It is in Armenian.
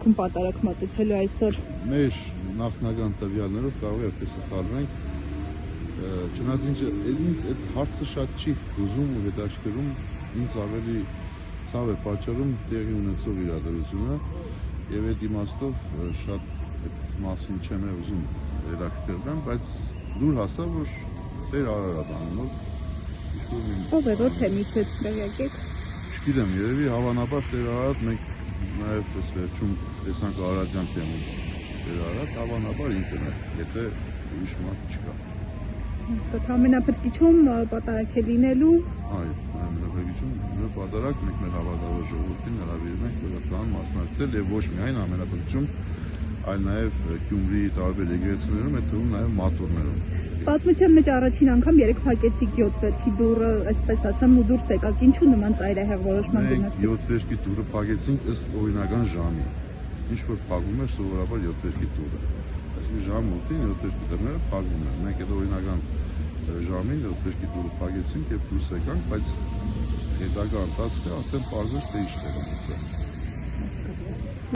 Պատարակ մատուցելու այսօր։ Մեր նախնական տվյալներով կարող է այդպես սխալվենք, չնայած ինձ այդ հարցը շատ չի հուզում ու հետաքրքրում, ինձ ավելի ցավ է պատճառում տեղի ունեցող իրադարձությունը եւ այդ իմաստով շատ այդ մասին չեմ ուզում հետաքրքրվել, բայց դուր հասա, որ Տեր Արարատ անունով ով է, որ թեմից է տեղյակ եք։ Չգիտեմ, երևի հավանաբար Տեր Արարատ մենք նաև այս վերջում տեսանք Արարատյան թեմում Տեր Արարատ, հավանաբար ինքն է, եթե ուրիշ մարդ չկա։ Հասկացա, ամենափրկիչում պատարակ է լինելու։ Այո, ամենափրկիչում նոր պատարակ մենք մեր հավատալու ժողովրդին հրավիրում ենք վերջան մասնակցել եւ ոչ միայն ամենափրկիչում, այլ նաև Գյումրիի տարբեր եկեղեցիներում, այդ թվում նաև մատուրներում։ Պատմության մեջ առաջին անգամ երեք փակեցիք 7 վերքի դուռը, այսպես ասեմ, ու դուրս եկաք, ինչու նման ծայրահեղ որոշման գնացիք։ 7 վերքի դուռը փակեցինք ըստ օրինական ժամի։ Ինչ որ փակում էր սովորաբար 7 վերքի դուռը։ Այսինքն ժամ 8-ին 7 վերքի դռները փակվում են։ Մենք այդ օրինական ժամին 7 վերքի դուռը փակեցինք եւ դուրս եկանք, բայց հետագա ընթացքը արդեն պարզ էր թե ինչ տեղի ունեցավ։